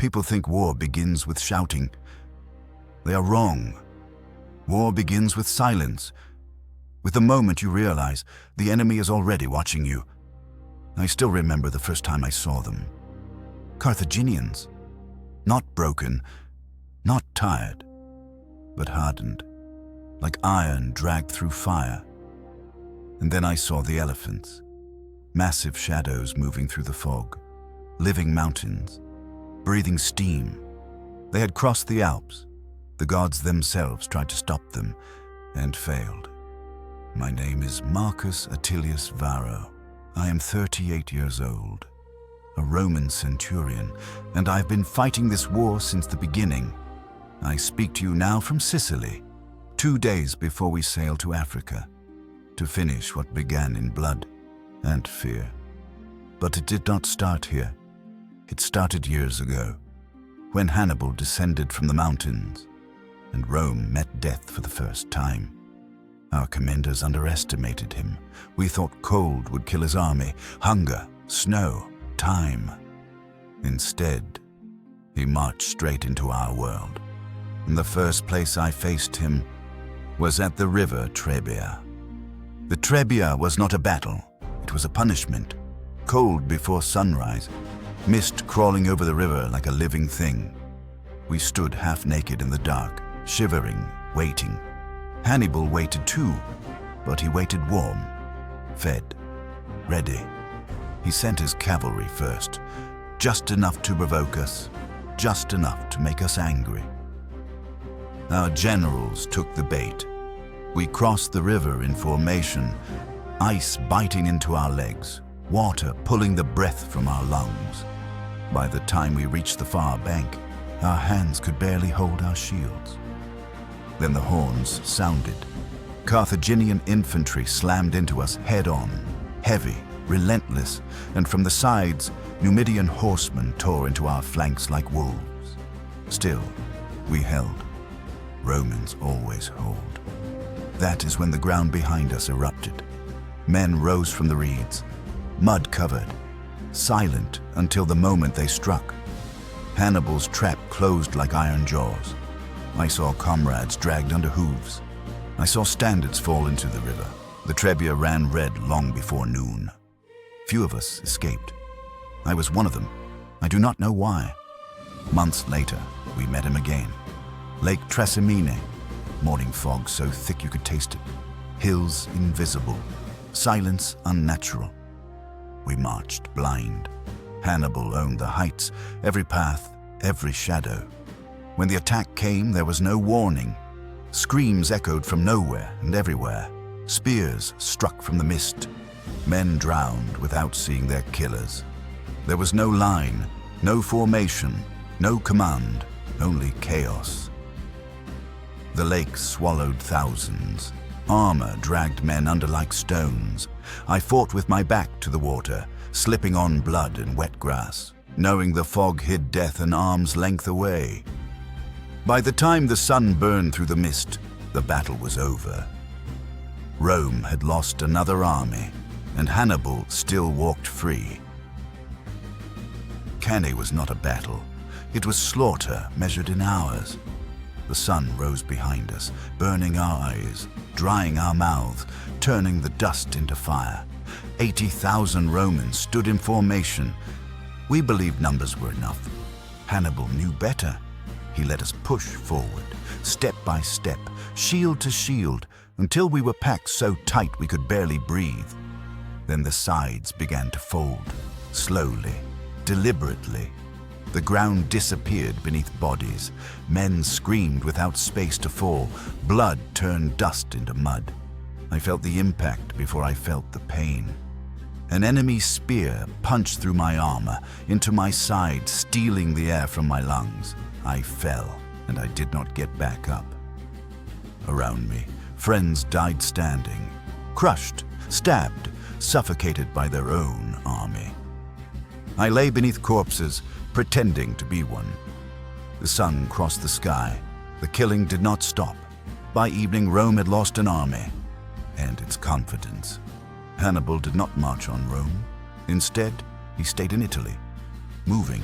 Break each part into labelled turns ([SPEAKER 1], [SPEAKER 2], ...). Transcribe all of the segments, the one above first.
[SPEAKER 1] People think war begins with shouting. They are wrong. War begins with silence, with the moment you realize the enemy is already watching you. I still remember the first time I saw them. Carthaginians. Not broken, not tired, but hardened, like iron dragged through fire. And then I saw the elephants, massive shadows moving through the fog, living mountains, breathing steam. They had crossed the Alps. The gods themselves tried to stop them and failed. My name is Marcus Attilius Varro. I am 38 years old, a Roman centurion, and I've been fighting this war since the beginning. I speak to you now from Sicily, 2 days before we sail to Africa, to finish what began in blood and fear. But it did not start here. It started years ago, when Hannibal descended from the mountains, and Rome met death for the first time. Our commanders underestimated him. We thought cold would kill his army, hunger, snow, time. Instead, he marched straight into our world. And the first place I faced him was at the river Trebia. The Trebia was not a battle, it was a punishment. Cold before sunrise, mist crawling over the river like a living thing. We stood half naked in the dark, shivering, waiting. Hannibal waited too, but he waited warm, fed, ready. He sent his cavalry first, just enough to provoke us, just enough to make us angry. Our generals took the bait. We crossed the river in formation, ice biting into our legs, water pulling the breath from our lungs. By the time we reached the far bank, our hands could barely hold our shields. Then the horns sounded. Carthaginian infantry slammed into us head-on, heavy, relentless, and from the sides, Numidian horsemen tore into our flanks like wolves. Still, we held. Romans always hold. That is when the ground behind us erupted. Men rose from the reeds, mud-covered, silent until the moment they struck. Hannibal's trap closed like iron jaws. I saw comrades dragged under hooves. I saw standards fall into the river. The Trebia ran red long before noon. Few of us escaped. I was one of them. I do not know why. Months later, we met him again. Lake Trasimene, morning fog so thick you could taste it. Hills invisible, silence unnatural. We marched blind. Hannibal owned the heights, every path, every shadow. When the attack came, there was no warning. Screams echoed from nowhere and everywhere. Spears struck from the mist. Men drowned without seeing their killers. There was no line, no formation, no command, only chaos. The lake swallowed thousands. Armor dragged men under like stones. I fought with my back to the water, slipping on blood and wet grass, knowing the fog hid death an arm's length away. By the time the sun burned through the mist, the battle was over. Rome had lost another army, and Hannibal still walked free. Cannae was not a battle. It was slaughter measured in hours. The sun rose behind us, burning our eyes, drying our mouths, turning the dust into fire. 80,000 Romans stood in formation. We believed numbers were enough. Hannibal knew better. He let us push forward, step by step, shield to shield, until we were packed so tight we could barely breathe. Then the sides began to fold, slowly, deliberately. The ground disappeared beneath bodies. Men screamed without space to fall. Blood turned dust into mud. I felt the impact before I felt the pain. An enemy spear punched through my armor, into my side, stealing the air from my lungs. I fell, and I did not get back up. Around me, friends died standing, crushed, stabbed, suffocated by their own army. I lay beneath corpses, pretending to be one. The sun crossed the sky. The killing did not stop. By evening, Rome had lost an army and its confidence. Hannibal did not march on Rome. Instead, he stayed in Italy, moving,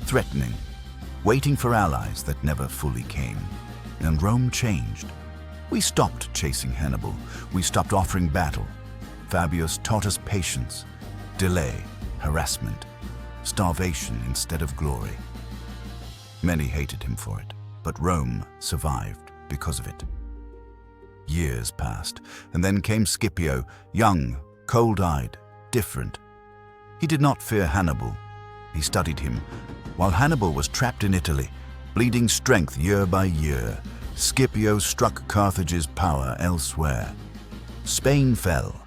[SPEAKER 1] threatening, waiting for allies that never fully came. And Rome changed. We stopped chasing Hannibal. We stopped offering battle. Fabius taught us patience, delay, harassment, starvation instead of glory. Many hated him for it, but Rome survived because of it. Years passed, and then came Scipio, young, cold-eyed, different. He did not fear Hannibal. He studied him. While Hannibal was trapped in Italy, bleeding strength year by year, Scipio struck Carthage's power elsewhere. Spain fell.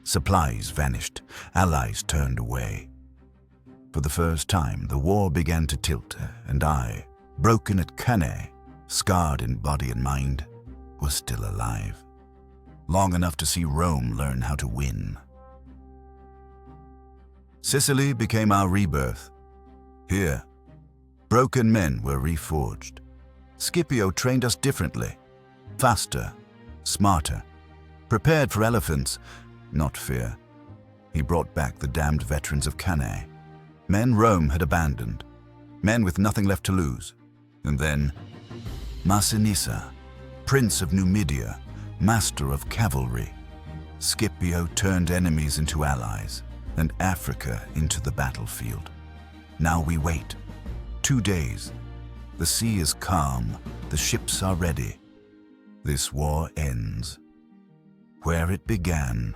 [SPEAKER 1] Supplies vanished. Allies turned away. For the first time, the war began to tilt, and I, broken at Cannae, scarred in body and mind, was still alive. Long enough to see Rome learn how to win. Sicily became our rebirth. Here, broken men were reforged. Scipio trained us differently, faster, smarter, prepared for elephants, not fear. He brought back the damned veterans of Cannae, men Rome had abandoned, men with nothing left to lose. And then, Massacre, prince of Numidia, master of cavalry. Scipio turned enemies into allies, and Africa into the battlefield. Now we wait. 2 days. The sea is calm, the ships are ready. This war ends. Where it began,